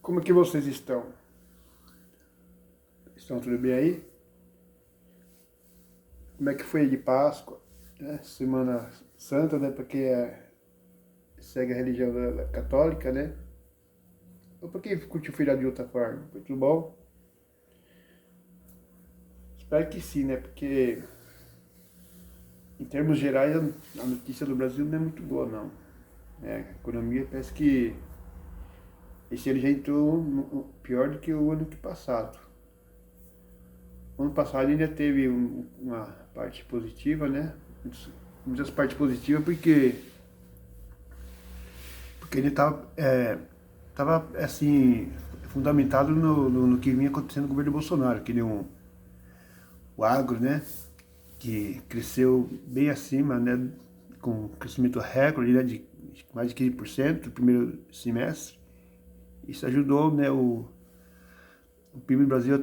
Como é que vocês estão? Estão tudo bem aí? Como é que foi de Páscoa? Né? Semana Santa, né? Porque segue a religião da católica, né? Ou para quem curtiu o feriado de outra forma? Foi tudo bom? Espero que sim, né? Porque em termos gerais a notícia do Brasil não é muito boa, não. A economia parece que esse ano já entrou pior do que o ano que passado. O ano passado ainda teve uma parte positiva, né? Muitas partes positivas porque ele tava assim, fundamentado no que vinha acontecendo no governo Bolsonaro, que nem o agro, né? Que cresceu bem acima, né? Com crescimento recorde, né? De mais de 15% no primeiro semestre. Isso ajudou, né? O PIB do Brasil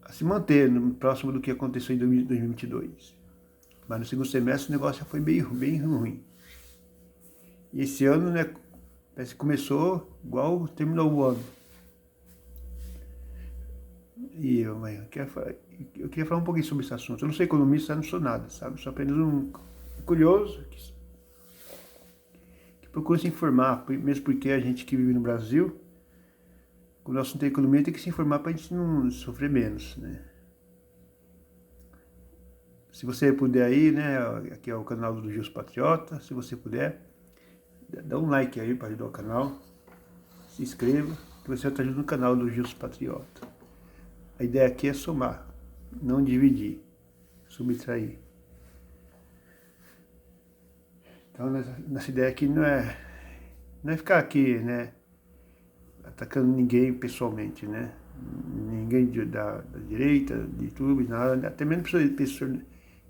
a se manter próximo do que aconteceu em 2022. Mas no segundo semestre o negócio já foi bem ruim. E esse ano, né, parece que começou igual terminou o ano. E eu queria falar um pouquinho sobre esse assunto. Eu não sou economista, não sou nada, sabe? Sou apenas um curioso que procura se informar, mesmo porque a gente que vive no Brasil, com o nosso tem economia, tem que se informar para a gente não sofrer menos, né? Se você puder aí, né, aqui é o canal do Gils Patriota, se você puder, dá um like aí para ajudar o canal, se inscreva, que você está ajudando o canal do Gils Patriota. A ideia aqui é somar, não dividir, subtrair. Então, nossa ideia aqui não é ficar aqui, né, atacando ninguém pessoalmente, né? Ninguém da direita, de YouTube, nada, até mesmo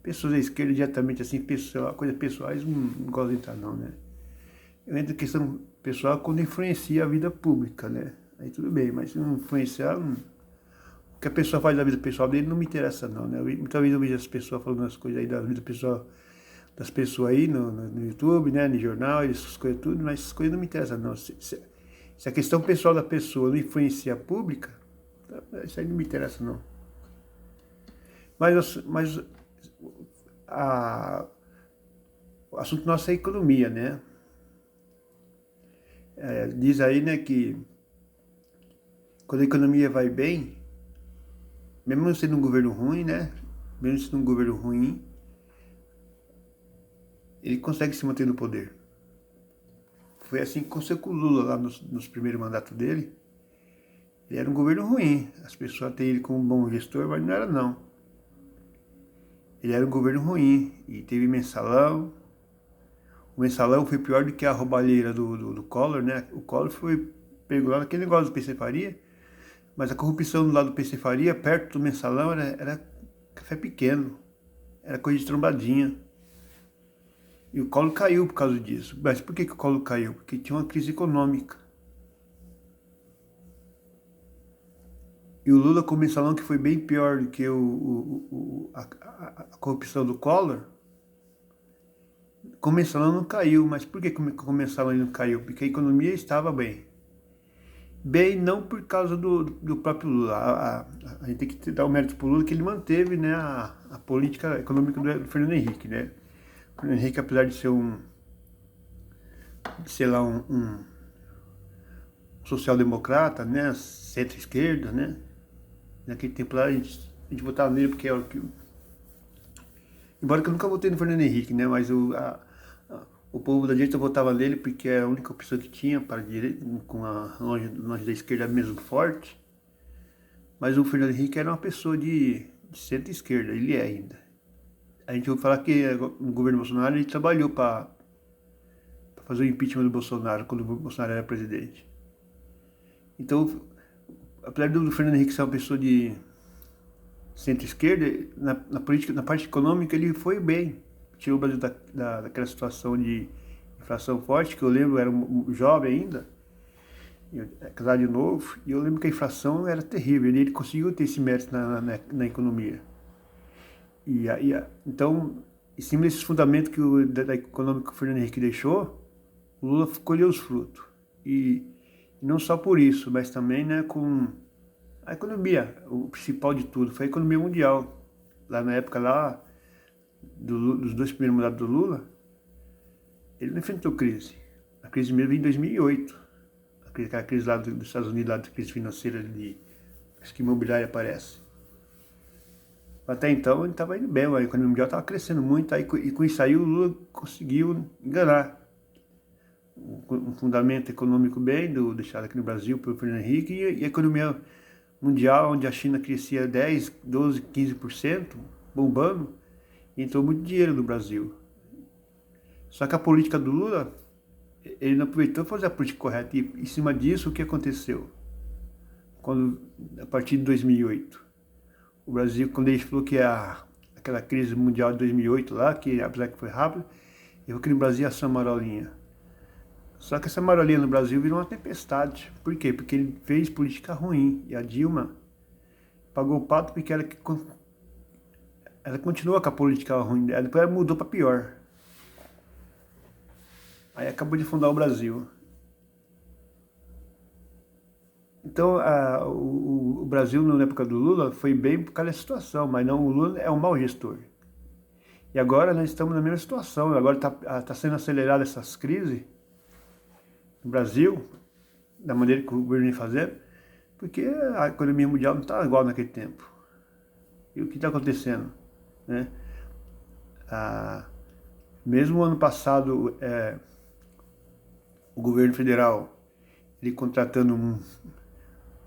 pessoas da esquerda diretamente, assim, coisas pessoais, não gosto de entrar não, né? Eu entro em questão pessoal quando influencia a vida pública, né? Aí tudo bem, mas se não influenciar, o que a pessoa faz da vida pessoal dele não me interessa não, né? Muitas vezes eu vejo as pessoas falando as coisas aí da vida pessoal das pessoas aí no YouTube, né? No jornal, essas coisas tudo, mas essas coisas não me interessam não. Se a questão pessoal da pessoa não influencia a pública, isso aí não me interessa não. Mas o assunto nosso é a economia, né? Diz aí, né, que quando a economia vai bem, mesmo sendo um governo ruim, né? Mesmo sendo um governo ruim, ele consegue se manter no poder. Foi assim que aconteceu com o Lula lá nos primeiros mandatos dele. Ele era um governo ruim. As pessoas têm ele como um bom gestor, mas não era não. Ele era um governo ruim e teve mensalão. O mensalão foi pior do que a roubalheira do Collor, né? O Collor pegou lá naquele negócio do PC Faria, mas a corrupção do lado do PC Faria, perto do mensalão, era café pequeno, era coisa de trombadinha. E o Collor caiu por causa disso. Mas por que o Collor caiu? Porque tinha uma crise econômica. E o Lula com o mensalão, que foi bem pior do que a corrupção do Collor, com o mensalão não caiu. Mas por que com o mensalão não caiu? Porque a economia estava bem. Bem, não por causa do próprio Lula. A gente tem que dar o mérito para o Lula que ele manteve, né, a política econômica do Fernando Henrique, né? O Fernando Henrique, apesar de ser sei lá, um social-democrata, né, centro-esquerda, né? Naquele tempo lá a gente votava nele porque é o que... Embora que eu nunca votei no Fernando Henrique, né? Mas o povo da direita votava nele porque é a única opção que tinha para a direita, com a longe da esquerda mesmo forte. Mas o Fernando Henrique era uma pessoa de centro-esquerda, ele é ainda. A gente ouve falar que no governo Bolsonaro ele trabalhou para fazer o impeachment do Bolsonaro, quando o Bolsonaro era presidente. Então, apesar do Fernando Henrique ser uma pessoa de centro-esquerda, na política, na parte econômica, ele foi bem. Tirou o Brasil daquela situação de inflação forte, que eu lembro, eu era jovem ainda, casado de novo, e eu lembro que a inflação era terrível, e ele conseguiu ter esse mérito na economia. Então, em cima desses fundamentos da econômica que o Fernando Henrique deixou, o Lula colheu os frutos. E não só por isso, mas também, né, com a economia. O principal de tudo foi a economia mundial. Lá na época lá, dos dois primeiros mandatos do Lula, ele não enfrentou crise. A crise mesmo veio em 2008. Aquela crise lá dos Estados Unidos, lá da crise financeira, acho que imobiliária aparece. Até então ele estava indo bem, a economia mundial estava crescendo muito, aí, e com isso aí o Lula conseguiu enganar um fundamento econômico bem, deixado aqui no Brasil pelo Fernando Henrique, e a economia mundial, onde a China crescia 10, 12, 15%, bombando, e entrou muito dinheiro no Brasil. Só que a política do Lula, ele não aproveitou fazer a política correta, e em cima disso o que aconteceu? A partir de 2008, o Brasil, quando ele falou que aquela crise mundial de 2008 lá, que apesar que foi rápido, ele falou que no Brasil ia ser uma marolinha. Só que essa marolinha no Brasil virou uma tempestade. Por quê? Porque ele fez política ruim. E a Dilma pagou o pato porque ela continuou com a política ruim dela. Depois ela mudou para pior. Aí acabou de fundar o Brasil. Então o Brasil, na época do Lula, foi bem por causa da situação. Mas não, o Lula é um mau gestor. E agora nós estamos na mesma situação. Agora está sendo acelerada essas crises no Brasil, da maneira que o governo vem fazendo, porque a economia mundial não está igual naquele tempo. E o que está acontecendo? Né? Mesmo ano passado, o governo federal, ele contratando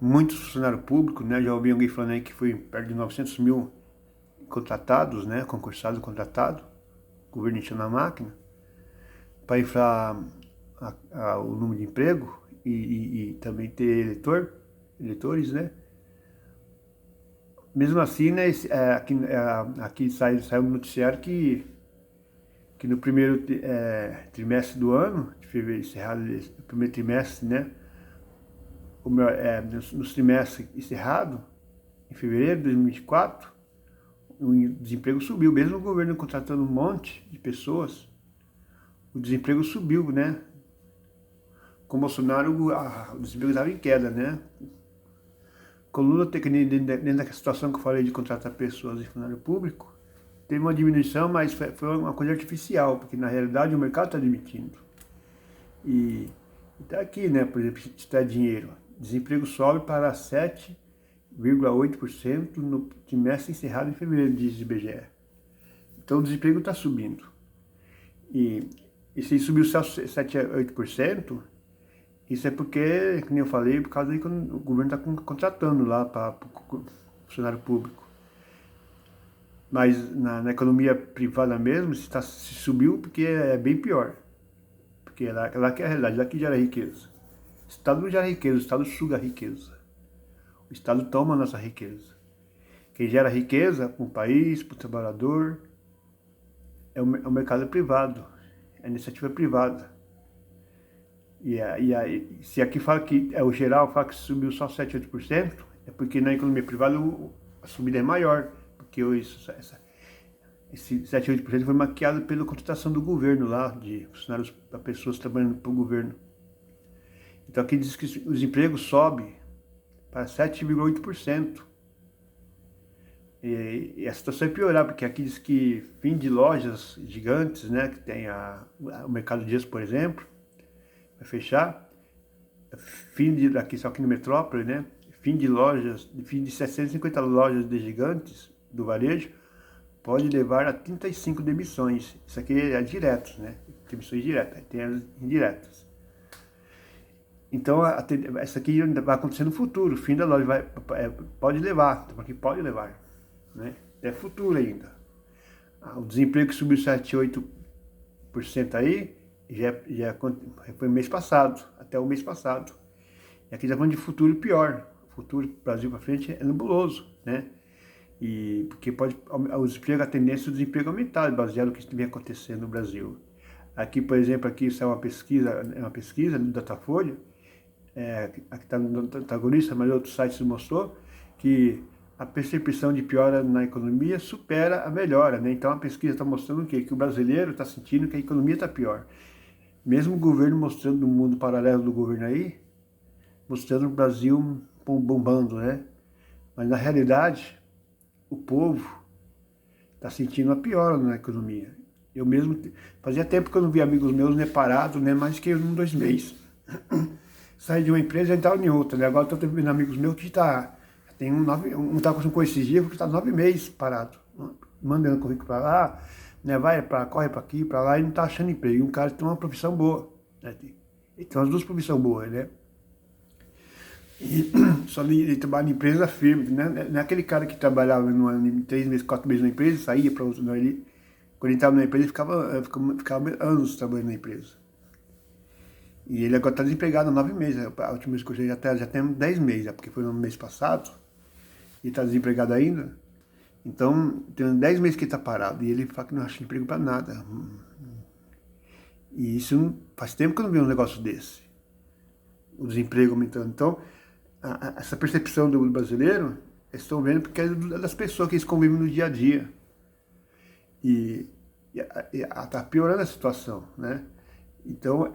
muitos funcionários públicos, né? Já ouvi alguém falando aí que foi perto de 900 mil contratados, né? Concursados, contratados, o governo enchendo a máquina, para inflar o número de emprego e também ter eleitores, né? Mesmo assim, né, aqui saiu no noticiário que no primeiro trimestre do ano, de fevereiro encerrado, no primeiro trimestre, né? Nos trimestres encerrados, em fevereiro de 2024, o desemprego subiu, mesmo o governo contratando um monte de pessoas, o desemprego subiu, né? Com o Bolsonaro, o desemprego estava em queda, né? Com o Lula, dentro da situação que eu falei de contratar pessoas em funcionário público, teve uma diminuição, mas foi uma coisa artificial, porque na realidade o mercado está admitindo. E está aqui, né? Por exemplo, se está dinheiro, desemprego sobe para 7,8% no trimestre encerrado em fevereiro, diz o IBGE. Então o desemprego está subindo. E se subiu só 7 a 8%, isso é porque, como eu falei, por causa aí que o governo está contratando lá para o funcionário público. Mas na economia privada mesmo, se subiu, porque é bem pior. Porque é lá que é a realidade, lá que gera riqueza. O Estado não gera riqueza, o Estado suga a riqueza. O Estado toma a nossa riqueza. Quem gera riqueza para o país, para o trabalhador, é o mercado privado, é a iniciativa privada. E se aqui fala que o geral fala que subiu só 7, 8%, é porque na economia privada a subida é maior, porque esse 7, 8% foi maquiado pela contratação do governo lá, de funcionários, para pessoas trabalhando para o governo. Então aqui diz que o desemprego sobe para 7,8%. E a situação é piorar, porque aqui diz que fim de lojas gigantes, né, que tem o Mercado Dias, por exemplo, vai fechar. Só aqui no Metrópole, né? Fim de 750 lojas de gigantes do varejo pode levar a 35 demissões. Isso aqui é direto, né? Demissões diretas, tem as indiretas. Então, isso aqui vai acontecer no futuro. O fim da loja pode levar, porque pode levar, né? É futuro ainda. O desemprego subiu 7, 8% aí, já foi mês passado, até o mês passado. E aqui já falando de futuro pior. O futuro do Brasil para frente é nebuloso, né? E porque a tendência do desemprego aumentar, baseado no que vem acontecendo no Brasil. Aqui, por exemplo, aqui saiu uma pesquisa do Datafolha, aqui está no antagonista, mas outros sites mostrou que a percepção de piora na economia supera a melhora, né? Então a pesquisa está mostrando o quê? Que o brasileiro está sentindo que a economia está pior. Mesmo o governo mostrando no mundo paralelo do governo aí, mostrando o Brasil bombando, né? Mas na realidade, o povo está sentindo a piora na economia. Eu mesmo, fazia tempo que eu não via amigos meus, né, parados, né, mais que 1, 2 meses. Saí de uma empresa e estava em outra, né? Agora estou vendo amigos meus que tem um está com esses dias, porque está 9 meses parado, mandando currículo para lá, né, corre para aqui, para lá, e não está achando emprego. E um cara tem uma profissão boa, né? Ele tem umas duas profissões boas, né? E só ele trabalha em empresa firme, né? Não é aquele cara que trabalhava em 3 meses, 4 meses na empresa, saía para outro, não. Quando ele estava na empresa, ele ficava anos trabalhando na empresa. E ele agora está desempregado há 9 meses. A última vez que eu cheguei já tem 10 meses, porque foi no mês passado. E está desempregado ainda. Então, tem 10 meses que ele está parado. E ele fala que não acha emprego para nada. E isso faz tempo que eu não vi um negócio desse. O desemprego aumentando. Então, essa percepção do brasileiro, eles estão vendo porque é das pessoas que eles convivem no dia a dia. E está piorando a situação, né? Então,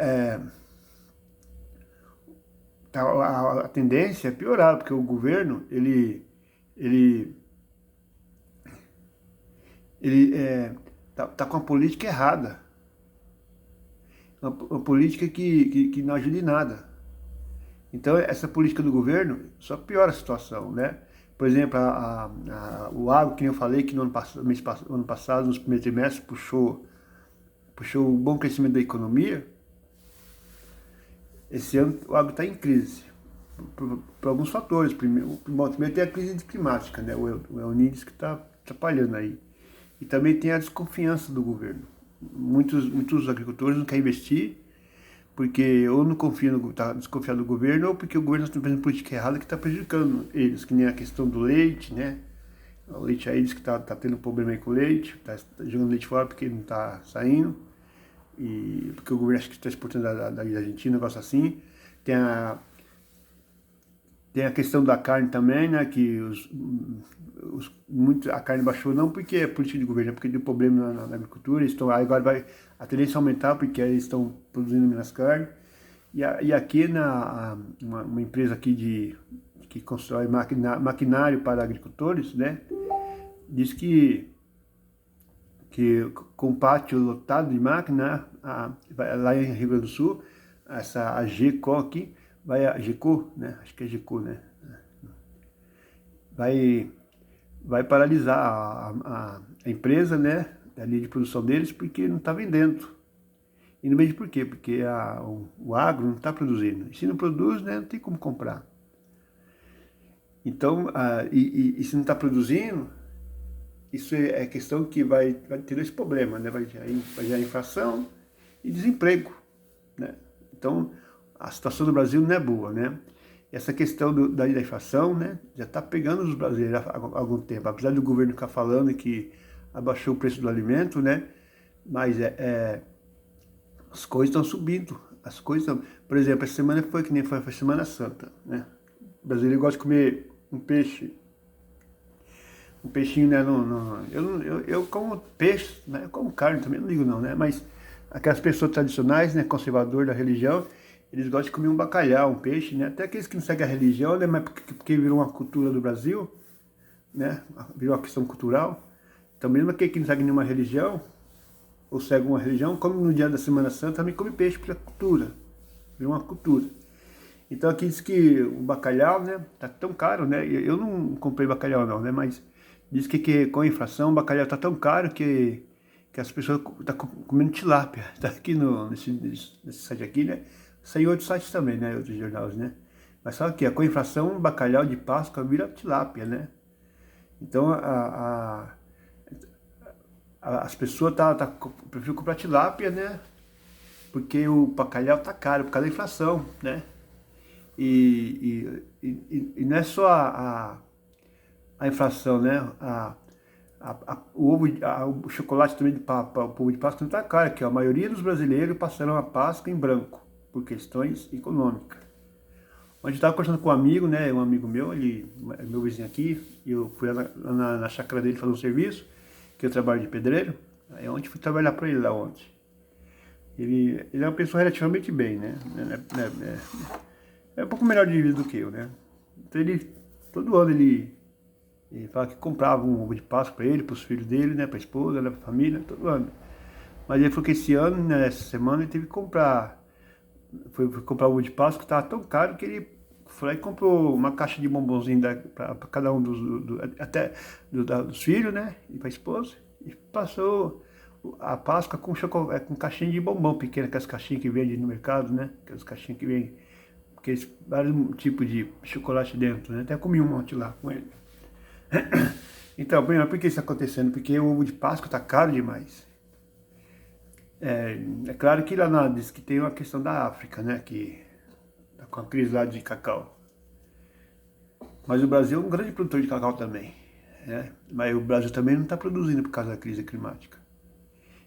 a tendência é piorar, porque o governo, ele tá com a política errada. Uma política que não ajuda em nada. Então, essa política do governo só piora a situação, né? Por exemplo, o agro, que eu falei, que no ano passado, nos primeiros trimestres, puxou um bom crescimento da economia. Esse ano o agro está em crise, por alguns fatores. Primeiro tem a crise climática, né? O El Niño que está atrapalhando aí. E também tem a desconfiança do governo. Muitos agricultores não querem investir, porque ou não confiam, está desconfiado do governo, ou porque o governo está fazendo política errada que está prejudicando eles, que nem a questão do leite, né? O leite aí diz que está tendo problema aí com o leite, está jogando leite fora porque não está saindo, e porque o governo acha que está exportando da Argentina, um negócio assim. Tem a questão da carne também, né? Que a carne baixou não porque é política de governo, é porque deu problema na agricultura. Agora a tendência a aumentar porque eles estão produzindo menos carne. E aqui uma empresa aqui que constrói maquinário para agricultores, né? Diz que com o pátio lotado de máquina, lá em Rio Grande do Sul, a GECO aqui, a GECO, né? Acho que é GECO, né? Vai paralisar a empresa, né? A linha de produção deles, porque não está vendendo. E não vende por quê? Porque o agro não está produzindo. E se não produz, né, não tem como comprar. Então, se não está produzindo, isso é questão que vai ter esse problema, né? Vai gerar inflação e desemprego, né? Então, a situação do Brasil não é boa, né? Essa questão da inflação, né, já está pegando os brasileiros há algum tempo. Apesar do governo ficar falando que abaixou o preço do alimento, né? Mas as coisas estão subindo. Por exemplo, essa semana foi que nem foi Semana Santa, né? O brasileiro gosta de comer um peixe. Um peixinho, né? Eu como peixe, né? Eu como carne também, não ligo não, né? Mas aquelas pessoas tradicionais, né? Conservador da religião, eles gostam de comer um bacalhau, um peixe, né? Até aqueles que não seguem a religião, né? Mas porque virou uma cultura do Brasil, né? Virou uma questão cultural. Então, mesmo aquele que não segue nenhuma religião, ou segue uma religião, come no dia da Semana Santa, também come peixe, porque é cultura. Virou uma cultura. Então, aqui diz que o bacalhau, né? Tá tão caro, né? Eu não comprei bacalhau não, né? Mas diz que com a inflação o bacalhau tá tão caro que as pessoas estão comendo tilápia. Tá aqui nesse site aqui, né? Saiu outros sites também, né? Outros jornais, né? Mas sabe o que? Com a inflação, o bacalhau de Páscoa vira tilápia, né? Então, as pessoas preferem comprar tilápia, né? Porque o bacalhau tá caro, por causa da inflação, né? E não é só a inflação, né? O chocolate também para o povo de Páscoa não tá caro, que a maioria dos brasileiros passaram a Páscoa em branco, por questões econômicas. Onde eu estava conversando com um amigo, né? Um amigo meu, ele é meu vizinho aqui, e eu fui na chácara dele fazer um serviço, que eu trabalho de pedreiro, aí ontem fui trabalhar para ele lá ontem. Ele é uma pessoa relativamente bem, né? é um pouco melhor de vida do que eu, né? Então todo ano ele fala que comprava um ovo de Páscoa para ele, para os filhos dele, né? Para a esposa, né? Para a família, todo ano. Mas ele falou que esse ano, né, essa semana, ele teve que comprar. Foi comprar o ovo de Páscoa, que estava tão caro que ele foi lá e comprou uma caixa de bombonzinho para cada um dos filhos, né? E para a esposa. E passou a Páscoa com chocolate, com caixinha de bombom pequena, aquelas caixinhas que vende no mercado, né? Aquelas caixinhas que vem aqueles vários tipos de chocolate dentro, né? Até comi um monte lá com ele. Então, por que isso está acontecendo? Porque o ovo de Páscoa está caro demais. É claro que lá diz que tem uma questão da África, né? Que tá com a crise lá de cacau. Mas o Brasil é um grande produtor de cacau também, né? Mas o Brasil também não está produzindo por causa da crise climática.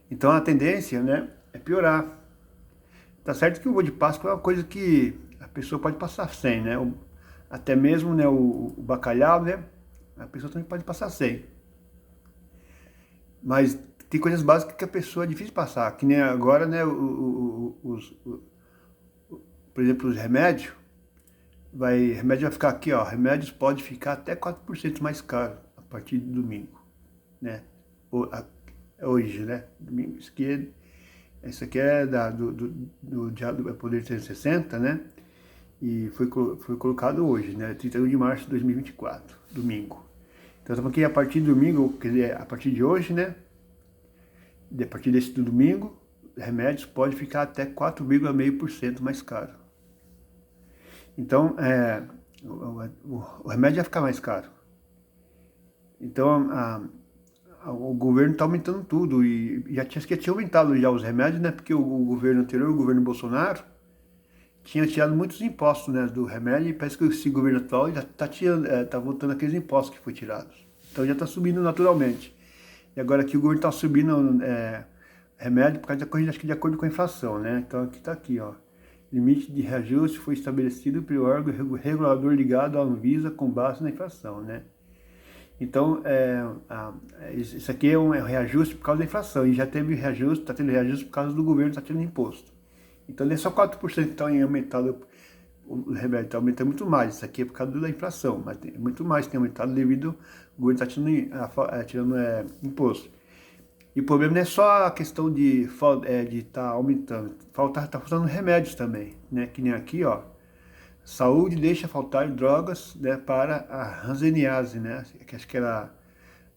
Então a tendência, né, é piorar. Tá certo que o ovo de Páscoa é uma coisa que a pessoa pode passar sem, né? Até mesmo, né, o bacalhau, né? A pessoa também pode passar sem. Mas tem coisas básicas que a pessoa é difícil passar, que nem agora, né, por exemplo, os remédios, remédio vai ficar aqui, ó, remédios pode ficar até 4% mais caro a partir de domingo, né, hoje, né, domingo, isso aqui é do Diário do Poder 360, né, e foi colocado hoje, né, 31 de março de 2024, domingo. Então estamos aqui a partir de domingo, quer dizer, a partir de hoje, né, a partir desse domingo, remédios pode ficar até 4,5% mais caro. Então, o remédio vai ficar mais caro. Então, o governo está aumentando tudo e já tinha aumentado já os remédios, né? Porque o governo anterior, o governo Bolsonaro, tinha tirado muitos impostos, né, do remédio e parece que esse governo atual já está voltando aqueles impostos que foram tirados. Então já está subindo naturalmente. E agora aqui o governo está subindo remédio por causa de acordo com a inflação, né? Então aqui está aqui, ó. Limite de reajuste foi estabelecido pelo órgão regulador ligado à Anvisa com base na inflação, né? Então, isso aqui é um reajuste por causa da inflação. E já teve reajuste, está tendo reajuste por causa do governo, está tendo imposto. Então não é só 4% que está aumentado o remédio, está aumentando muito mais. Isso aqui é por causa da inflação, mas tem muito mais que tem aumentado devido ao governo estar tirando imposto. E o problema não é só a questão de estar aumentando, tá faltando remédios também, né? Que nem aqui, ó. Saúde deixa faltar drogas, né, para a hanseníase, né? Que acho que era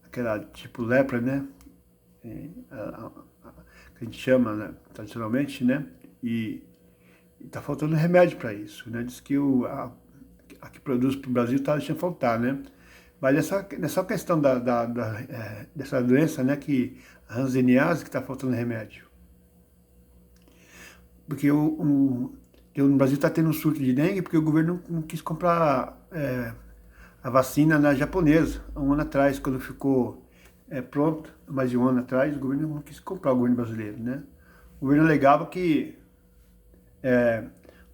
aquela tipo lepra, né? Que a gente chama, né, tradicionalmente, né? E tá faltando remédio para isso, né? Diz que a que produz para o Brasil está deixando faltar, né? Mas é só questão dessa doença, né? Que a hanseníase que está faltando remédio. Porque no Brasil está tendo um surto de dengue porque o governo não quis comprar a vacina na japonesa, há um ano atrás, quando ficou pronto, mais de um ano atrás, o governo não quis comprar, o governo brasileiro, né? O governo alegava que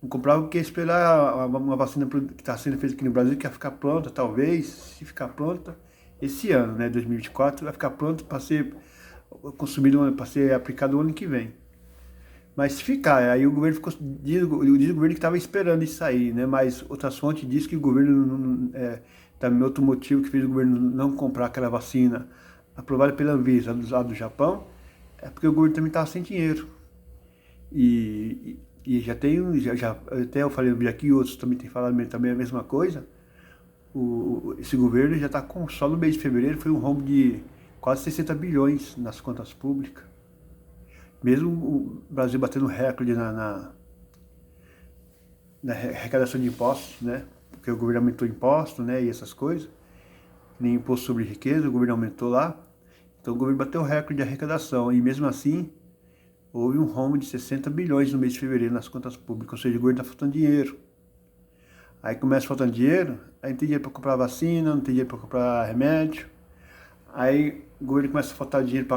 não comprava porque ia esperar uma vacina que está sendo feita aqui no Brasil, que ia ficar pronta, talvez, se ficar pronta, esse ano, né, 2024, vai ficar pronto para ser consumido, para ser aplicado o ano que vem. Mas se ficar, aí o governo diz o governo que estava esperando isso aí, né? Mas outras fontes dizem que o governo, também outro motivo que fez o governo não comprar aquela vacina aprovada pela Anvisa lá do Japão, é porque o governo também estava sem dinheiro. E já tem, até eu falei no vídeo aqui, outros também têm falado também a mesma coisa. Esse governo já está com, só no mês de fevereiro, foi um rombo de quase 60 bilhões nas contas públicas. Mesmo o Brasil batendo recorde na arrecadação de impostos, né? Porque o governo aumentou imposto, né? E essas coisas. Nem imposto sobre riqueza, o governo aumentou lá. Então o governo bateu recorde de arrecadação. E mesmo assim, houve um rombo de 60 bilhões no mês de fevereiro nas contas públicas. Ou seja, o governo está faltando dinheiro. Aí começa faltando dinheiro, aí não tem dinheiro para comprar vacina, não tem dinheiro para comprar remédio. Aí o governo começa a faltar dinheiro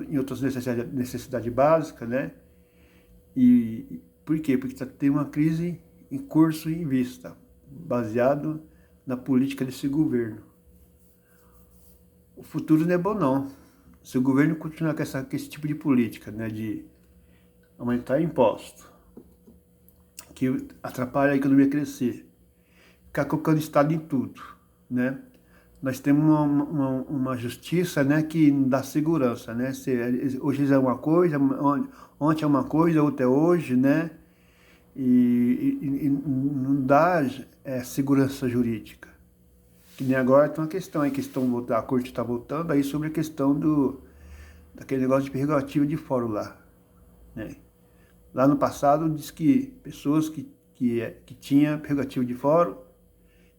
em outras necessidades básicas, né? E por quê? Porque tem uma crise em curso e em vista, baseado na política desse governo. O futuro não é bom, não. Se o governo continuar com esse tipo de política, né, de aumentar imposto, que atrapalha a economia crescer. Ficar colocando Estado em tudo, né? Nós temos uma justiça, né, que não dá segurança, né? Hoje é uma coisa, ontem é uma coisa, outra é hoje, né? E não dá segurança jurídica. Que nem agora tem uma questão aí, a corte está voltando aí sobre a questão daquele negócio de prerrogativa de fórum lá, né? Lá no passado diz que pessoas que tinham prerrogativa de fórum,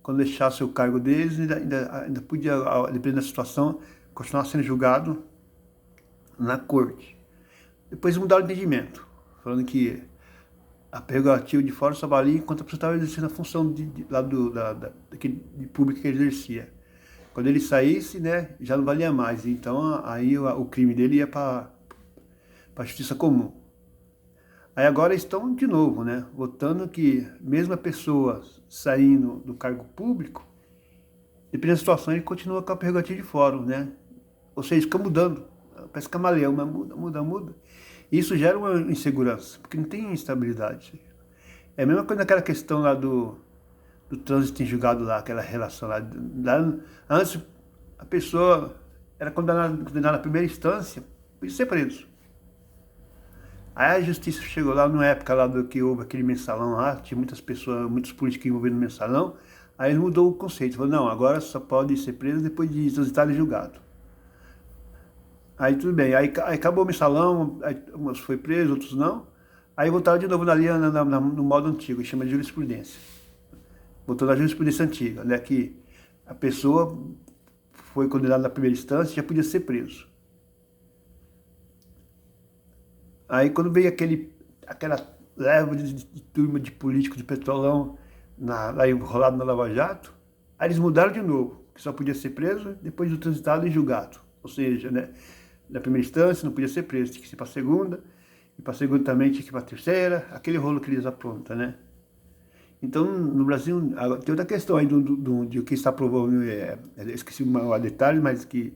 quando deixasse o cargo deles, ainda podia, dependendo da situação, continuar sendo julgado na corte. Depois mudaram o entendimento, falando que a prerrogativa de fora só valia enquanto a pessoa estava exercendo a função de pública que ele exercia. Quando ele saísse, né, já não valia mais. Então aí o crime dele ia para a justiça comum. Aí agora estão de novo, né, votando que mesmo a pessoa saindo do cargo público, dependendo da situação, ele continua com a prerrogativa de fórum, né? Ou seja, fica mudando, parece camaleão, mas muda. E isso gera uma insegurança, porque não tem estabilidade. É a mesma coisa naquela questão lá do trânsito em julgado lá, aquela relação lá. Antes, a pessoa era condenada na primeira instância, podia ser preso. Aí a justiça chegou lá, na época lá do que houve aquele mensalão lá, tinha muitas pessoas, muitos políticos envolvidos no mensalão, aí mudou o conceito, falou, não, agora só pode ser preso depois de transitado e julgado. Aí tudo bem, aí acabou o mensalão, aí uns foi preso, outros não, aí voltaram de novo no modo antigo, que chama de jurisprudência. Voltou na jurisprudência antiga, né, que a pessoa foi condenada na primeira instância e já podia ser preso. Aí quando veio aquela leva de turma de políticos de petrolão lá enrolado na Lava Jato, aí eles mudaram de novo, que só podia ser preso depois do transitado e julgado. Ou seja, né, na primeira instância não podia ser preso, tinha que ser para a segunda, e para a segunda também tinha que ir para a terceira, aquele rolo que eles aprontam, né? Então, no Brasil, tem outra questão aí de que está aprovando, esqueci o detalhe, mas que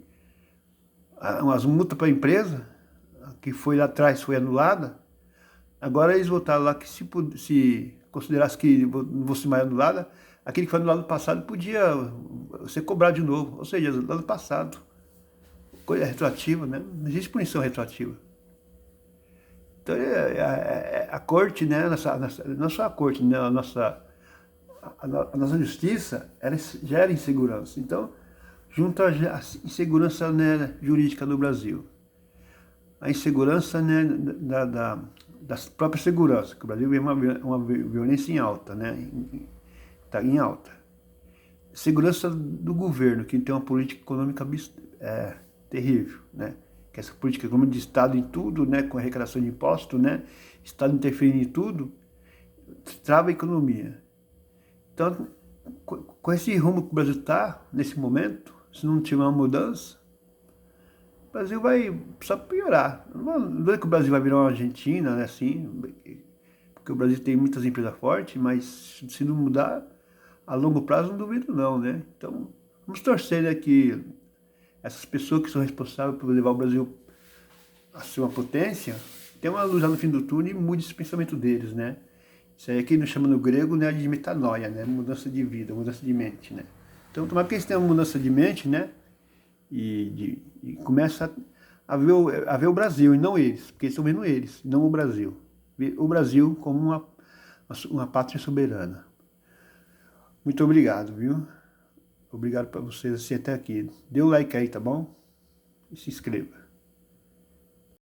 umas multas para a empresa, que foi lá atrás, foi anulada, agora eles votaram lá que se considerasse que não fosse mais anulada, aquele que foi anulado no passado podia ser cobrado de novo, ou seja, lá no passado. Coisa retroativa, né? Não existe punição retroativa. Então a corte, né? Não só a corte, né? A nossa justiça gera insegurança. Então, junto à insegurança, né, jurídica do Brasil, a insegurança, né, da própria segurança, que o Brasil vive uma violência em alta, né? Está em alta. Segurança do governo, que tem uma política econômica terrível, né? Que essa política econômica de Estado em tudo, né? Com arrecadação de impostos, né? Estado interferindo em tudo, trava a economia. Então, com esse rumo que o Brasil está, nesse momento, se não tiver uma mudança, o Brasil vai só piorar. Não é que o Brasil vai virar uma Argentina, né? Assim, porque o Brasil tem muitas empresas fortes, mas se não mudar, a longo prazo não duvido não, né? Então, vamos torcer, né, que essas pessoas que são responsáveis por levar o Brasil a ser uma potência, tem uma luz lá no fim do túnel e mude esse pensamento deles, né? Isso aí aqui nos chama no grego, né, de metanoia, né? Mudança de vida, mudança de mente, né? Então, tomara que eles tenham uma mudança de mente, né? E começa a ver o Brasil e não eles, porque eles estão vendo eles, não o Brasil. Ver o Brasil como uma pátria soberana. Muito obrigado, viu? Obrigado para vocês assim até aqui. Dê o like aí, tá bom? E se inscreva.